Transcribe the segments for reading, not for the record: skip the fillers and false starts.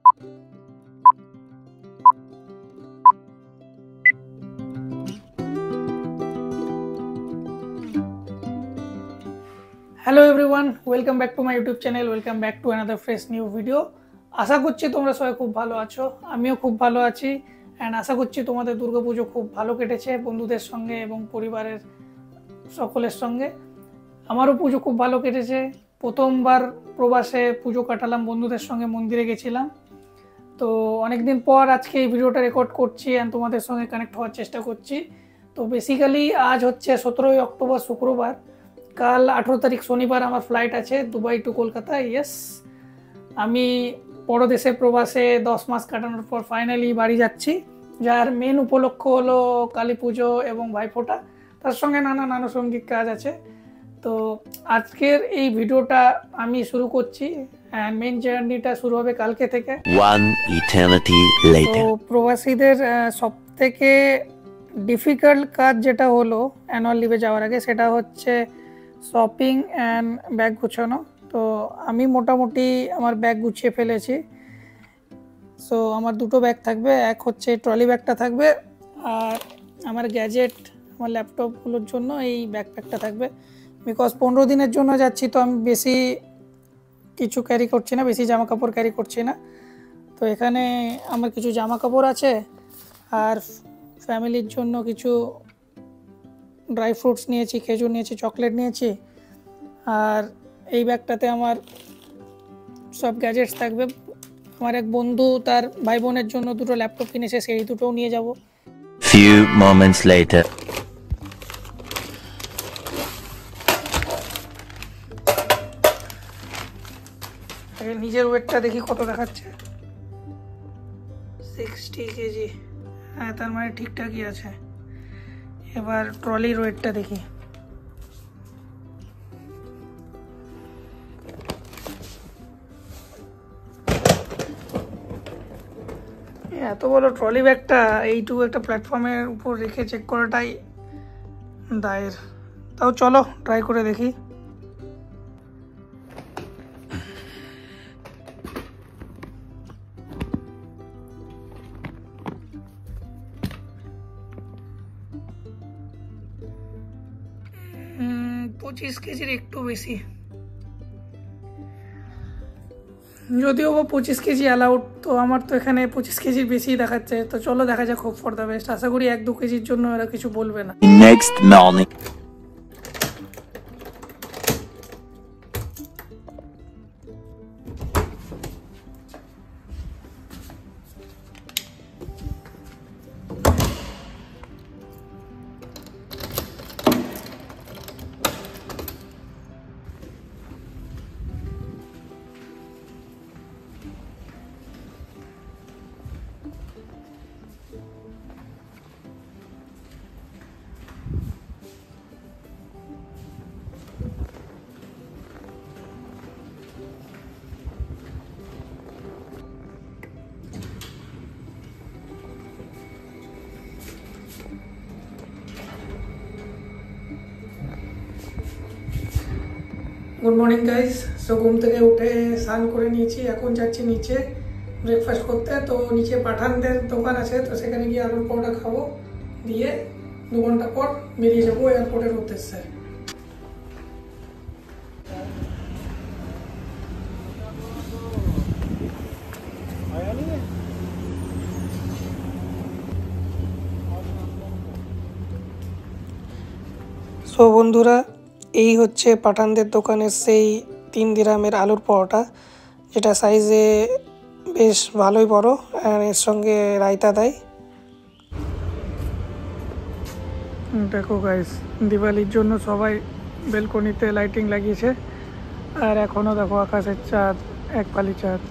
Hello everyone, welcome back to my YouTube channel. Welcome back to another fresh new video. আশা করছি তোমরা সবাই খুব ভালো আছো, আমিও খুব ভালো আছি। অ্যান্ড আশা করছি তোমাদের দুর্গাপুজো খুব ভালো কেটেছে বন্ধুদের সঙ্গে এবং পরিবারের সকলের সঙ্গে। আমারও পুজো খুব ভালো কেটেছে। প্রথমবার প্রবাসে পুজো কাটালাম, বন্ধুদের সঙ্গে মন্দিরে গেছিলাম। তো অনেকদিন পর আজকে এই ভিডিওটা রেকর্ড করছি অ্যান্ড তোমাদের সঙ্গে কানেক্ট হওয়ার চেষ্টা করছি। তো বেসিক্যালি আজ হচ্ছে 17ই অক্টোবর শুক্রবার, কাল 18 তারিখ শনিবার আমার ফ্লাইট আছে দুবাই টু কলকাতা। ইয়েস, আমি পরদেশে প্রবাসে 10 মাস কাটানোর পর ফাইনালি বাড়ি যাচ্ছি, যার মেন উপলক্ষ হলো কালী পুজো এবং ভাইফোঁটা, তার সঙ্গে নানান আনুষঙ্গিক কাজ আছে। তো আজকের এই ভিডিওটা আমি শুরু করছি অ্যান্ড মেন জার্নিটা শুরু হবে কালকে থেকে। তো প্রবাসীদের সব থেকে ডিফিকাল্ট কাজ যেটা হলো অ্যানুয়াল লিভে যাওয়ার আগে, সেটা হচ্ছে শপিং অ্যান্ড ব্যাগ গুছানো। তো আমি মোটামুটি আমার ব্যাগ গুছিয়ে ফেলেছি। সো আমার দুটো ব্যাগ থাকবে, এক হচ্ছে ট্রলি ব্যাগটা থাকবে, আর আমার গ্যাজেট, আমার ল্যাপটপগুলোর জন্য এই ব্যাকপ্যাকটা থাকবে। বিকজ 15 দিনের জন্য যাচ্ছি, তো আমি বেশি কিছু ক্যারি করছি না, বেশি জামা কাপড় ক্যারি করছি না। তো এখানে আমার কিছু জামা কাপড় আছে, আর ফ্যামিলির জন্য কিছু ড্রাই ফ্রুটস নিয়েছি, খেজুর নিয়েছি, চকলেট নিয়েছি। আর এই ব্যাগটাতে আমার সব গ্যাজেটস থাকবে। আমার এক বন্ধু তার ভাই বোনের জন্য দুটো ল্যাপটপ কিনেছে, সেই দুটোও নিয়ে যাব। Few moments later. নিজের ওয়েটটা দেখি কত দেখাচ্ছে, 60 কেজি। হ্যাঁ, তার মানে ঠিকঠাকই আছে। এবার ট্রলির ওয়েটটা দেখি। এত বড় ট্রলি ব্যাগটা এইটুকু একটা প্ল্যাটফর্মের উপর রেখে চেক করাটাই দায়ের। তাও চলো ট্রাই করে দেখি। হুম, 25 কেজির একটু বেশি, যদিও বা 25 কেজি অ্যালাউড। তো আমার তো এখানে 25 কেজির বেশি দেখাচ্ছে। তো চলো দেখা যাক, হোপ ফর দ্য বেস্ট। আশা করি 1-2 কেজির জন্য এরা কিছু বলবে না। Next morning. Good morning guys. So ঘুম থেকে উঠে স্নান করে নিয়েছি, এখন যাচ্ছি নিচে ব্রেকফাস্ট করতে। তো নিচে পাঠানদের দোকান আছে, তো সেখানে গিয়ে আলুর পরোটা খাবো, দিয়ে 2 ঘন্টা পর বেরিয়ে যাবো এয়ারপোর্টের উদ্দেশ্যে। সো বন্ধুরা, এই হচ্ছে পাঠানদের দোকানের সেই 3 দিরহামের আলুর পরোটা, যেটা সাইজে বেশ ভালোই বড়, আর এর সঙ্গে রায়তা দেয়। দেখো গাইস, দিওয়ালির জন্য সবাই বেলকনিতে লাইটিং লাগিয়েছে, আর এখনও দেখো আকাশের চাঁদ, এক পালি চাঁদ।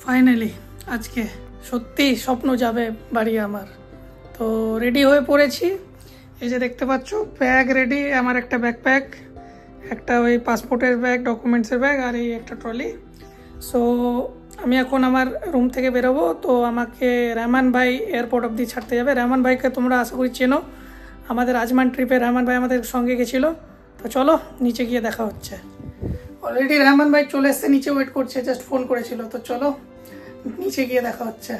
ফাইনালি আজকে সত্যি স্বপ্ন যাবে বাড়ি আমার। তো রেডি হয়ে পড়েছি, এই যে দেখতে পাচ্ছ ব্যাগ রেডি, আমার একটা ব্যাকপ্যাক, একটা ওই পাসপোর্টের ব্যাগ, ডকুমেন্টসের ব্যাগ, আর এই একটা ট্রলি। সো আমি এখন আমার রুম থেকে বেরোবো। তো আমাকে রহমান ভাই এয়ারপোর্ট অবধি ছাড়তে যাবে। রহমান ভাইকে তোমরা আশা করি চেনো, আমাদের আজমান ট্রিপে রহমান ভাই আমাদের সঙ্গে গেছিলো। তো চলো নিচে গিয়ে দেখা হচ্ছে। অলরেডি রহমান ভাই চলে এসছে, নিচে ওয়েট করছে, জাস্ট ফোন করেছিল। তো চলো নিচে গিয়ে দেখা হচ্ছে।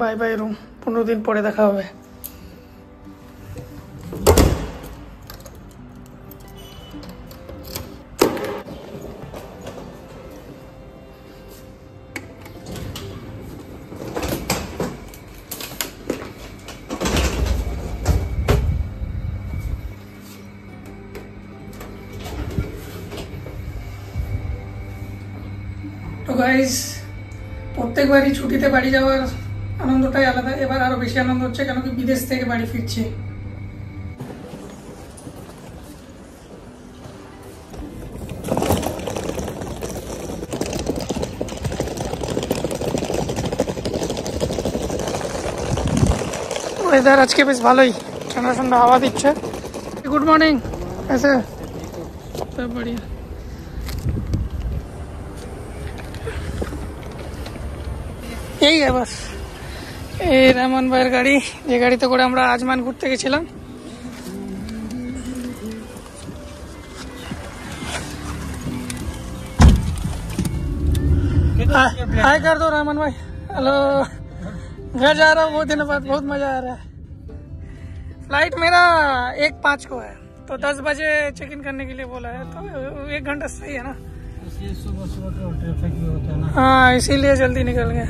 বাই বাই রুম, 15 দিন পরে দেখা হবে। তো গাইস, প্রত্যেকবারই ছুটিতে বাড়ি যাওয়ার আনন্দটাই আলাদা, এবার আরো বেশি আনন্দ হচ্ছে কেন কি বিদেশ থেকে বাড়ি ফিরছি। ওয়েদার আজকে বেশ ভালোই, ঠান্ডা ঠান্ডা হাওয়া দিচ্ছে। Good morning. ऐसे सब बढ़िया। এই বাস এই রহমান ভাইয়ের গাড়ি, যে গাড়িতে করে আমরা আজমান ঘুরতে গেছিলাম। हाय कर दो रहमान भाई। हेलो, घर जा रहा हूँ बहुत दिनों बाद, बहुत मजा आ रहा है। फ्लाइट मेरा 1:05 को है, तो 10 बजे चेक इन करने के लिए बोला है, तो 1 घंटा सही है ना। सुबह सुबह का ट्रैफिक भी होता है ना। हाँ, इसीलिए जल्दी निकल गए।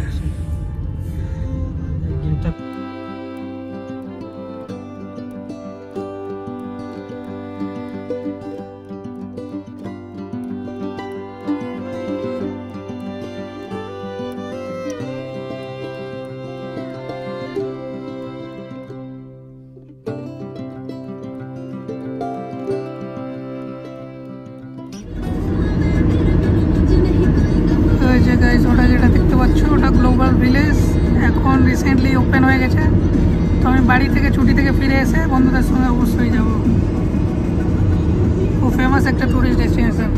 গাইস, ওটা যেটা দেখতে পাচ্ছ ওটা গ্লোবাল ভিলেজ, এখন রিসেন্টলি ওপেন হয়ে গেছে। তো আমি বাড়ি থেকে ছুটি থেকে ফিরে এসে বন্ধুদের সঙ্গে অবশ্যই যাব। খুব ফেমাস একটা টুরিস্ট ডেস্টিনেশন।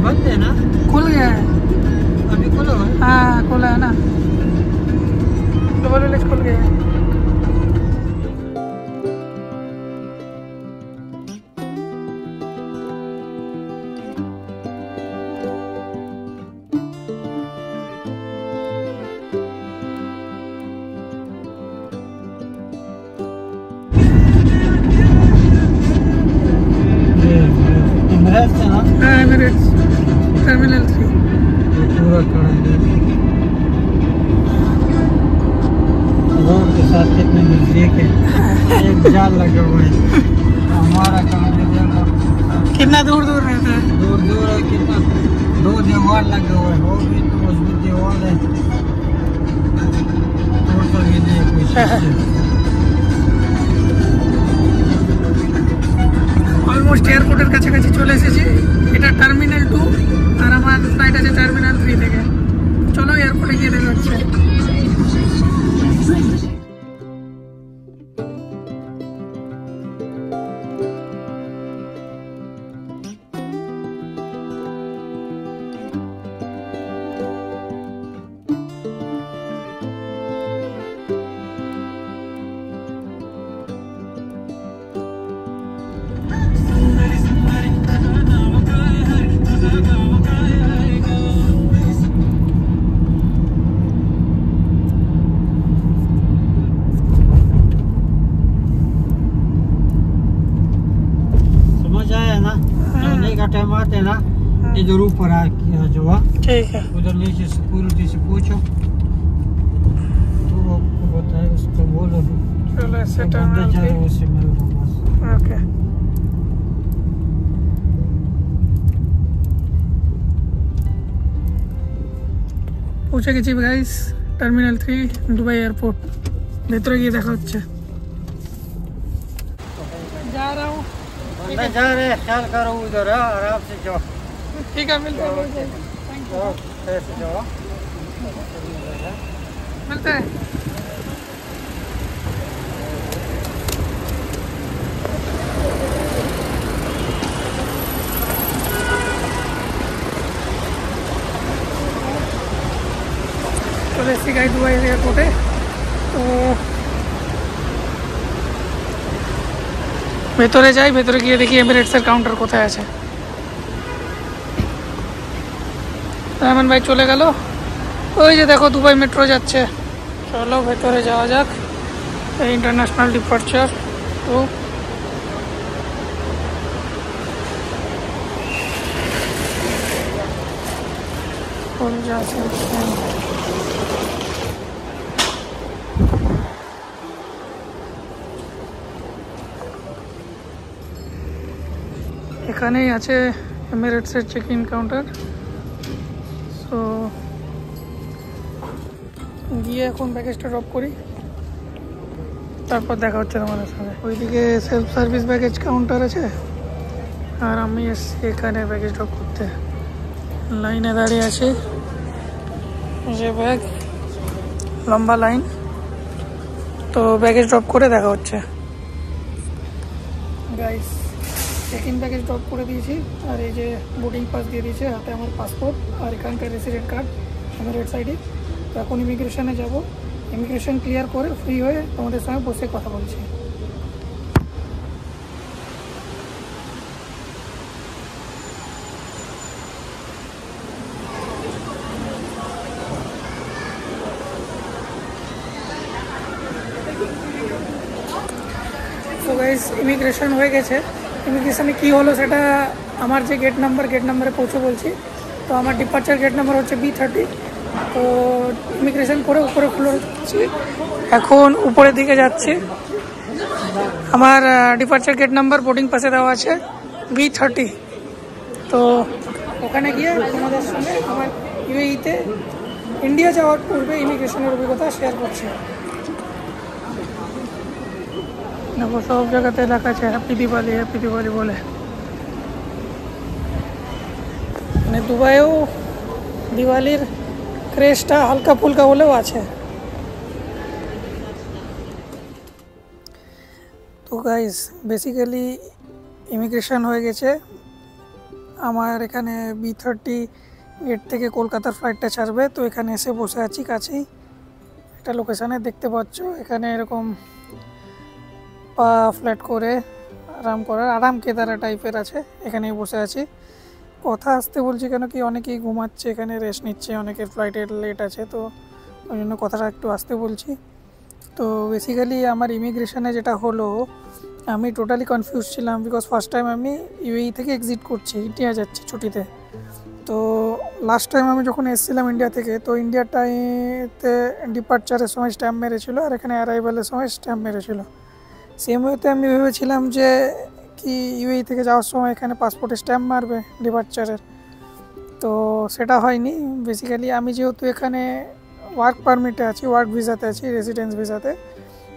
बंद है ना? खुल गया है अभी खुला है? हाँ, खुला है ना, ग्लोबल विलेज खुल गया है। एमिरेट्स है ना? हाँ, एमिरेट्स टर्मिनल 3 पूरा खड़ा है रोड के साथ, कितने नजदीक है। एक जाल लगा हुआ है, हमारा काम है देखो कितना दूर दूर रहता है। दूर दूर है, कितना 2 दीवार लगे हुए हैं, वो भी तो मजबूत दीवार है, तोड़ तो भी नहीं है कोई चीज़। অলমোস্ট এয়ারপোর্টের কাছাকাছি চলে এসেছি। এটা টার্মিনাল 2 আর আমার ফ্লাইট আছে টার্মিনাল 3 থেকে। চলো এয়ারপোর্টে গিয়ে দেখা হচ্ছে। टाइम आते हैं ना, इधर ऊपर आ जो ठीक है, उधर नीचे सिक्योरिटी से पूछो तो आपको बताए, उसको बोलो। चलो से टर्मिनल 3 उससे मिल रहा हूँ बस। ओके পৌঁছে গেছি গাইস টার্মিনাল 3 দুবাই এয়ারপোর্ট ভেতরে গিয়ে দেখা হচ্ছে जा रहा हूँ बंदा जा रहे हैं, ख्याल करो उधर आराम से जाओ। ठीक है मिलते हैं थैंक यू ऐसे जाओ मिलते हैं চলে এসেছি গাই দুবাই এয়ারপোর্টে তো ভেতরে যাই ভেতরে গিয়ে দেখি এমিরেটসের কাউন্টার কোথায় আছে রহমান ভাই চলে গেল ওই যে দেখো দুবাই মেট্রো যাচ্ছে চলো ভেতরে যাওয়া যাক ইন্টারন্যাশনাল ডিপার্চার তো এখানেই আছে এমিরেটসের চেক ইন কাউন্টার সো গিয়ে এখন ব্যাগেজটা ড্রপ করি তারপর দেখা হচ্ছে তোমাদের সঙ্গে ওইদিকে সেলফ সার্ভিস ব্যাগেজ কাউন্টার আছে আর আমি এসছি এখানে ব্যাগেজ ড্রপ করতে লাইনে দাঁড়িয়ে আছি যে ব্যাগ লম্বা লাইন তো ব্যাগেজ ড্রপ করে দেখা হচ্ছে guys check in baggage drop করে দিয়েছি আর এই যে বোর্ডিং পাস দিয়ে দিয়েছে হাতে আমার পাসপোর্ট আর এখানকার রেসিডেন্ট কার্ড এমিরেটস আইডি তো এখন ইমিগ্রেশনে যাব ইমিগ্রেশন ক্লিয়ার করে ফ্রি হয়ে তোমাদের সঙ্গে বসে কথা বলছি তো গাইস ইমিগ্রেশন হয়ে গেছে ইমিগ্রেশনে কী হলো সেটা আমার যে গেট নাম্বারে পৌঁছে বলছি তো আমার ডিপার্চার গেট নাম্বার হচ্ছে B30 তো ইমিগ্রেশন করে উপরে ফ্লোর হচ্ছি এখন উপরের দিকে যাচ্ছি আমার ডিপার্চার গেট নাম্বার বোর্ডিং পাসে দেওয়া আছে B30 তো ওখানে গিয়ে তোমাদের সঙ্গে আমার ইউএইতে ইন্ডিয়া যাওয়ার পূর্বে ইমিগ্রেশনের অভিজ্ঞতা শেয়ার করছি দেখো সব জায়গাতে লেখা আছে হ্যাপি দিওয়ালি বলে মানে দুবাইও দিওয়ালির ক্রেজটা হালকা ফুলকা হলেও আছে তো গাইস বেসিক্যালি ইমিগ্রেশন হয়ে গেছে আমার এখানে B30 গেট থেকে কলকাতার ফ্লাইটটা ছাড়বে তো এখানে এসে বসে আছি কাছেই একটা লোকেশানে দেখতে পাচ্ছ এখানে এরকম পা ফ্ল্যাট করে আরাম কেদারা টাইপের আছে এখানেই বসে আছি কথা আসতে বলছি কেন কি অনেকেই ঘুমাচ্ছে এখানে রেস্ট নিচ্ছে অনেকের ফ্লাইটের লেট আছে তো ওই জন্য কথাটা একটু আসতে বলছি তো বেসিক্যালি আমার ইমিগ্রেশনে যেটা হলো আমি টোটালি কনফিউজ ছিলাম বিকজ ফার্স্ট টাইম আমি ইউএই থেকে এক্সিট করছি ইন্ডিয়া যাচ্ছি ছুটিতে তো লাস্ট টাইম আমি যখন এসেছিলাম ইন্ডিয়া থেকে তো ইন্ডিয়াটাতে ডিপার্চারের সময় স্ট্যাম্প মেরেছিল আর এখানে অ্যারাইভালের সময় স্ট্যাম্প মেরেছিল সেম ওয়েতে আমি ভেবেছিলাম যে কি ইউএই থেকে যাওয়ার সময় এখানে পাসপোর্টে স্ট্যাম্প মারবে ডিপার্চারের তো সেটা হয়নি বেসিক্যালি আমি যেহেতু এখানে ওয়ার্ক পারমিটে আছি ওয়ার্ক ভিসাতে আছি রেসিডেন্স ভিসাতে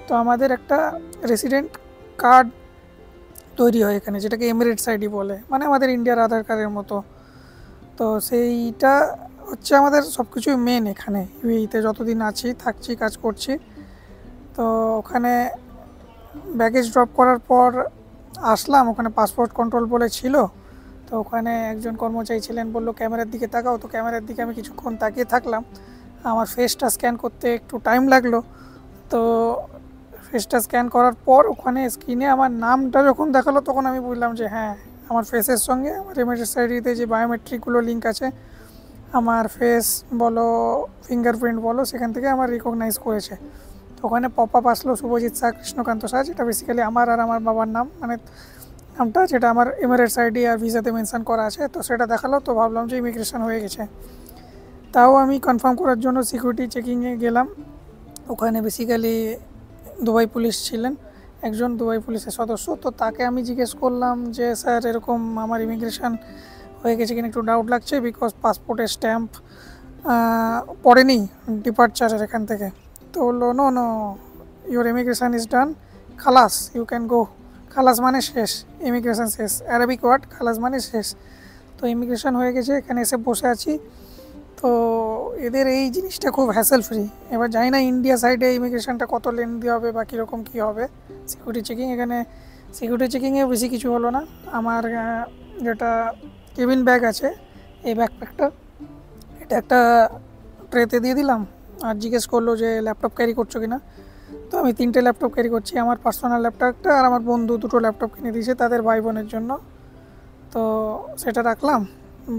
তো আমাদের একটা রেসিডেন্ট কার্ড তৈরি হয় এখানে যেটাকে এমিরেটস আইডি বলে মানে আমাদের ইন্ডিয়ার আধার কার্ডের মতো তো সেইটা হচ্ছে আমাদের সব কিছুই মেন এখানে ইউএইতে যতদিন আছি থাকছি কাজ করছি তো ওখানে ব্যাগেজ ড্রপ করার পর আসলাম ওখানে পাসপোর্ট কন্ট্রোল বলে ছিল তো ওখানে একজন কর্মচারী ছিলেন বললো ক্যামেরার দিকে তাকাও তো ক্যামেরার দিকে আমি কিছুক্ষণ তাকিয়ে থাকলাম আমার ফেসটা স্ক্যান করতে একটু টাইম লাগলো তো ফেসটা স্ক্যান করার পর ওখানে স্ক্রিনে আমার নামটা যখন দেখালো তখন আমি বুঝলাম যে হ্যাঁ আমার ফেসের সঙ্গে আমার এমিরেটস আইডিতে যে বায়োমেট্রিকগুলো লিঙ্ক আছে আমার ফেস বলো ফিঙ্গারপ্রিন্ট বলো সেখান থেকে আমার রিকগনাইজ করেছে তো ওখানে পপ আপ আসলো শুভজিৎ শাহ কৃষ্ণকান্ত শাহ যেটা বেসিক্যালি আমার আর আমার বাবার নাম মানে নামটা যেটা আমার এমিরেটস আইডি আর ভিসাতে মেনশন করা আছে তো সেটা দেখালো তো ভাবলাম যে ইমিগ্রেশন হয়ে গেছে তাও আমি কনফার্ম করার জন্য সিকিউরিটি চেকিংয়ে গেলাম ওখানে বেসিক্যালি দুবাই পুলিশ ছিলেন একজন দুবাই পুলিশের সদস্য। তো তাকে আমি জিজ্ঞেস করলাম যে স্যার এরকম আমার ইমিগ্রেশন হয়ে গেছে কিনা, একটু ডাউট লাগছে বিকজ পাসপোর্টের স্ট্যাম্প পড়েনি ডিপার্চারের এখান থেকে। তো বললো no no, your immigration is done, খালাস, ইউ ক্যান গো। খালাস মানে শেষ, ইমিগ্রেশন শেষ, অ্যারাবিক ওয়ার্ড খালাস মানে শেষ। তো ইমিগ্রেশন হয়ে গেছে, এখানে এসে বসে আছি। তো এদের এই জিনিসটা খুব হ্যাসেল ফ্রি। এবার জানি না ইন্ডিয়া সাইডে ইমিগ্রেশনটা কত লেন্দি হবে বা কীরকম কী হবে সিকিউরিটি চেকিং। এখানে সিকিউরিটি চেকিংয়ে বেশি কিছু হলো না। আমার যেটা কেবিন ব্যাগ আছে, এই ব্যাকপ্যাকটা, এটা একটা ট্রেতে দিয়ে দিলাম আর জিজ্ঞেস করলো যে ল্যাপটপ ক্যারি করছো কি না। তো আমি 3টে ল্যাপটপ ক্যারি করছি, আমার পার্সোনাল ল্যাপটপটা আর আমার বন্ধু 2টো ল্যাপটপ কিনে দিয়েছে তাদের ভাই বোনের জন্য। তো সেটা রাখলাম,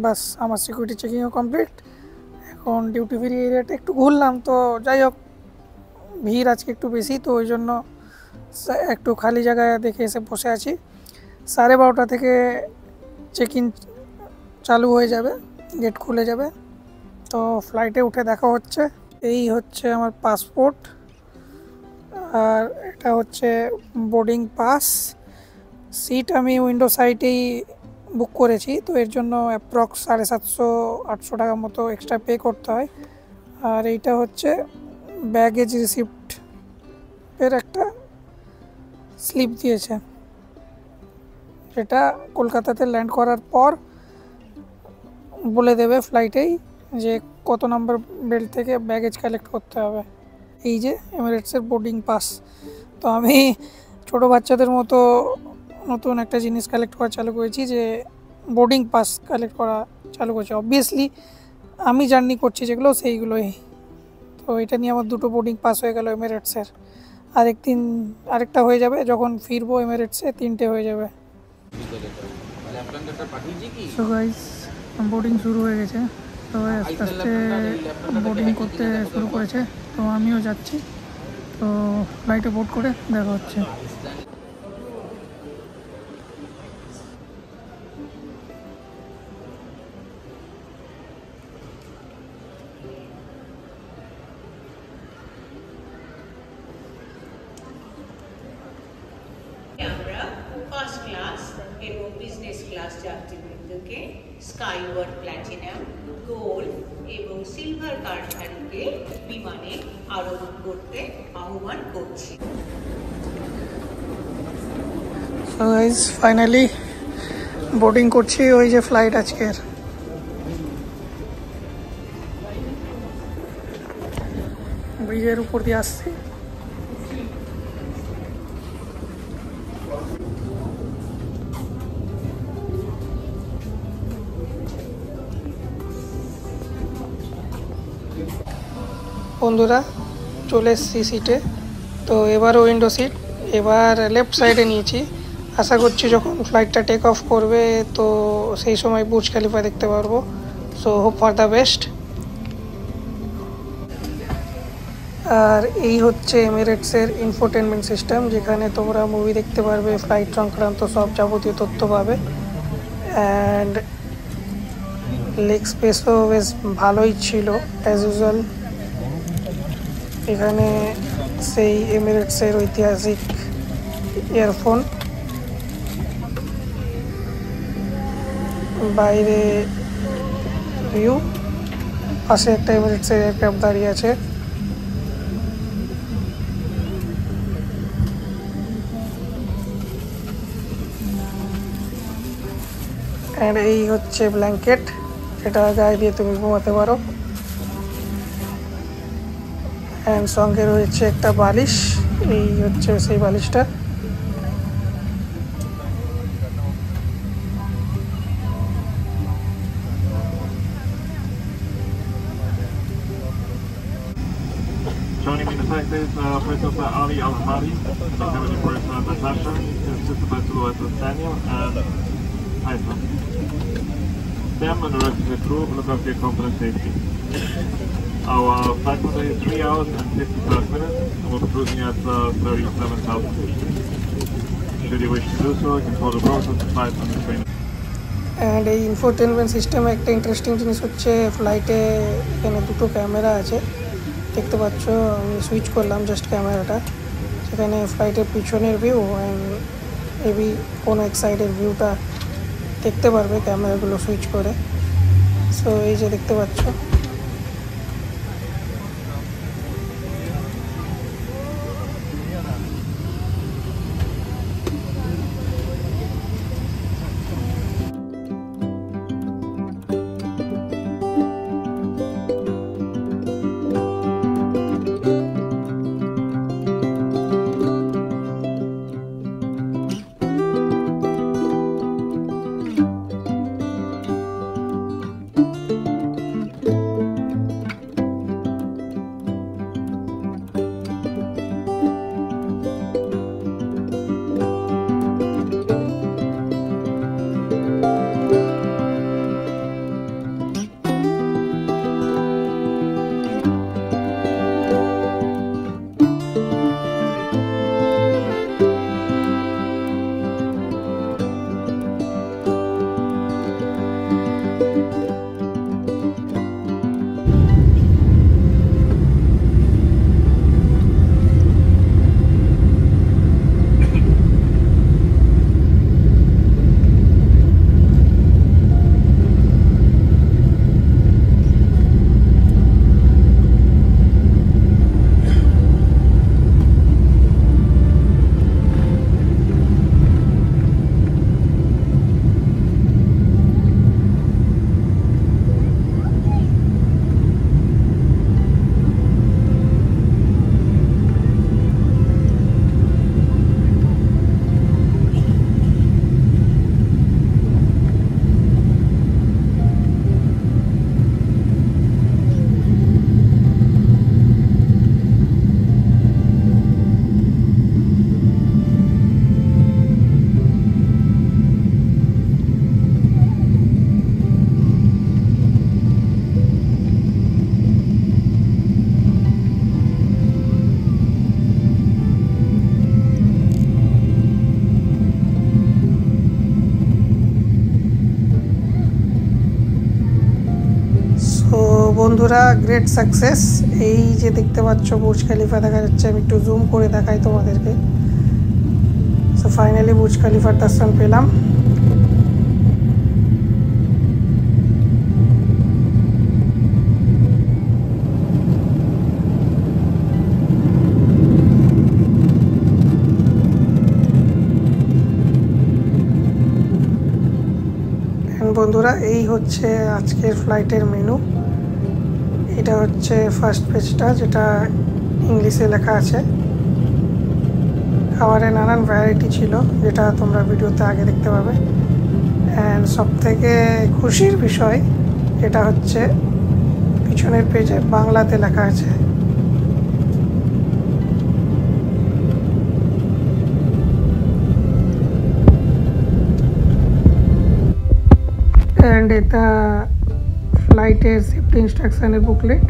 বাস আমার সিকিউরিটি চেকিংও কমপ্লিট। এখন ডিউটি ফ্রি এরিয়াটা একটু ঘুরলাম। তো যাই হোক, ভিড় আজকে একটু বেশি, তো ওই জন্য একটু খালি জায়গায় দেখে এসে বসে আছি। 12:30 থেকে চেক ইন চালু হয়ে যাবে, গেট খুলে যাবে। তো ফ্লাইটে উঠে দেখা হচ্ছে। এই হচ্ছে আমার পাসপোর্ট আর এটা হচ্ছে বোর্ডিং পাস। সিট আমি উইন্ডো সাইডেই বুক করেছি, তো এর জন্য অ্যাপ্রক্স 750-800 টাকা মতো এক্সট্রা পে করতে হয়। আর এইটা হচ্ছে ব্যাগেজ রিসিপ্টের একটা স্লিপ দিয়েছে, যেটা কলকাতাতে ল্যান্ড করার পর বলে দেবে ফ্লাইটেই যে কত নম্বর বেল্ট থেকে ব্যাগেজ কালেক্ট করতে হবে। এই যে এমিরেটসের বোর্ডিং পাস। তো আমি ছোটো বাচ্চাদের মতো নতুন একটা জিনিস কালেক্ট করা চালু করেছি, যে বোর্ডিং পাস কালেক্ট করা চালু করেছি। অবভিয়াসলি আমি জার্নি করছি যেগুলো সেইগুলোই। তো এটা নিয়ে আমার 2টো বোর্ডিং পাস হয়ে গেল এমিরেটসের। আরেকটা হয়ে যাবে যখন ফিরবো এমিরেটসে, 3টে হয়ে যাবে। সো গাইস, বোর্ডিং শুরু হয়ে গেছে, সবাই আস্তে আস্তে বোর্ডিং করতে শুরু করেছে। তো আমিও যাচ্ছি। তো ফ্লাইটে বোর্ড করে দেখা হচ্ছে। আমরা ফার্স্ট ক্লাস এবং বিজনেস ক্লাস যাত্রীবৃন্দকে স্কাইওয়ার্ড প্ল্যাটিনাম, গোল্ড এবং সিলভার কার্ডধারীকে বিমানে আরোহণ করতে আহ্বান করছি। সো গাইস, ফাইনালি বোর্ডিং করছি। ওই যে ফ্লাইট আজকের, ব্রিজের উপর দিয়ে আসছে। বন্ধুরা চলে এসেছি সিটে। তো এবার উইন্ডো সিট, এবার লেফট সাইডে নিয়েছি। আশা করছি যখন ফ্লাইটটা টেক অফ করবে তো সেই সময় বুর্জ খলিফা দেখতে পারবো। So hope for the best. আর এই হচ্ছে এমিরেটসের ইনফোটেনমেন্ট সিস্টেম, যেখানে তোমরা মুভি দেখতে পারবে, ফ্লাইট সংক্রান্ত সব যাবতীয় তথ্য পাবে। অ্যান্ড লেগ স্পেসও বেশ ভালোই ছিল অ্যাজ ইউজুয়াল। এখানে সেই এমিরেটসের ঐতিহাসিক ইয়ারফোন, বাইরে ভিউ, পাশে একটা এমিরেটসের এয়ারক্রাফট দাঁড়িয়ে আছে। অ্যান্ড এই হচ্ছে ব্ল্যাঙ্কেট, যেটা গায়ে দিয়ে তুমি ঘুমাতে পারো। অ্যান্ড সঙ্গে রয়েছে একটা বালিশ, এই হচ্ছে সেই বালিশটা। Joining me in the flight is First Officer Ali Al-Hamadi, Secretary First Natasha, Assistant First Officer Daniel, and Haitham. Them and the rest of the crew will look after your comfort and safety. Our flight time is 3 hours and 55 minutes, and we'll be cruising at 37,000 feet. Should you wish to do so, you can follow the process of flight on the train. And এই infotainment সিস্টেমে একটা interesting জিনিস হচ্ছে, ফ্লাইটে এখানে 2টো camera আছে দেখতে পাচ্ছ। আমি সুইচ করলাম জাস্ট ক্যামেরাটা, এখানে ফ্লাইটের পিছনের ভিউ অ্যান্ড এবি কোনো এক সাইডের ভিউটা দেখতে পারবে ক্যামেরাগুলো সুইচ করে। সো এই যে দেখতে পাচ্ছ, বন্ধুরা গ্রেট সাকসেস। এই যে দেখতে পাচ্ছ বুর্জ খলিফা দেখা যাচ্ছে, আমি একটু জুম করে দেখাই তোমাদেরকে। সো ফাইনালি বুর্জ খলিফার দর্শন পেলাম। বন্ধুরা এই হচ্ছে আজকের ফ্লাইটের মেনু। এটা হচ্ছে ফার্স্ট পেজটা, যেটা ইংলিশে লেখা আছে। খাবারে নানান ভ্যারাইটি ছিল, যেটা তোমরা ভিডিওতে আগে দেখতে পাবে। অ্যান্ড সবথেকে খুশির বিষয় এটা হচ্ছে পিছনের পেজে বাংলাতে লেখা আছে। অ্যান্ড এটা ফ্লাইটের সেফটি ইনস্ট্রাকশানের বুকলেট,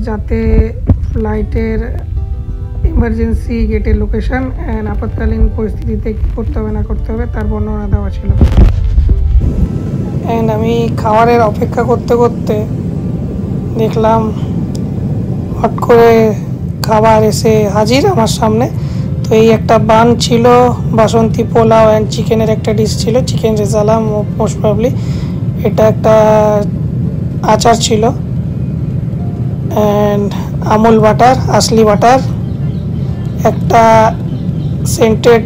যাতে ফ্লাইটের ইমার্জেন্সি গেটের লোকেশান অ্যান্ড আপাতকালীন পরিস্থিতিতে কী করতে হবে না করতে হবে তার বর্ণনা দেওয়া ছিল। অ্যান্ড আমি খাবারের অপেক্ষা করতে করতে দেখলাম হট করে খাবার এসে হাজির আমার সামনে। তো এই একটা বান ছিল, বাসন্তী পোলাও অ্যান্ড চিকেনের একটা ডিশ ছিল, চিকেন রেজালা মোস্ট প্রবাবলি। এটা একটা আচার ছিল অ্যান্ড আমুল বাটার, আসলি বাটার, একটা সেন্টেড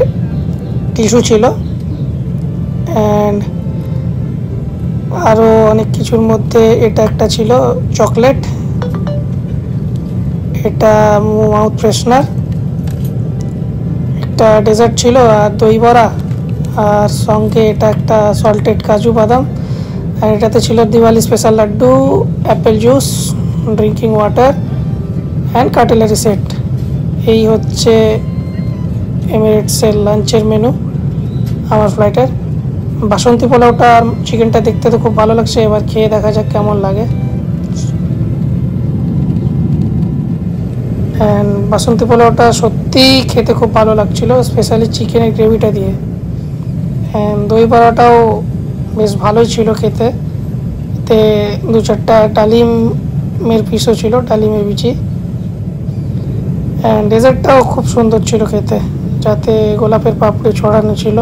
টিস্যু ছিল অ্যান্ড আরও অনেক কিছুর মধ্যে এটা একটা ছিল চকলেট, এটা মাউথ ফ্রেশনার, একটা ডেজার্ট ছিল আর দই বড়া, আর সঙ্গে এটা একটা সল্টেড কাজু বাদাম। আর এটাতে ছিল Diwali special laddu, apple juice, drinking water and cutlery set. এই হচ্ছে এমিরেটসের লাঞ্চের মেনু আমার ফ্লাইটের। বাসন্তী পোলাওটা আর চিকেনটা দেখতে তো খুব ভালো লাগছে, এবার খেয়ে দেখা যাক কেমন লাগে। অ্যান্ড বাসন্তী পোলাওটা সত্যিই খেতে খুব ভালো লাগছিল, স্পেশালি চিকেনের গ্রেভিটা দিয়ে। অ্যান্ড দই বড়াটাও বেশ ভালোই ছিল খেতে, এতে 2-4টা ডালিমের পিসও ছিল, ডালিমের বিচি। ডেজার্টটাও খুব সুন্দর ছিল খেতে, যাতে গোলাপের পাপড়ি ছড়ানো ছিল।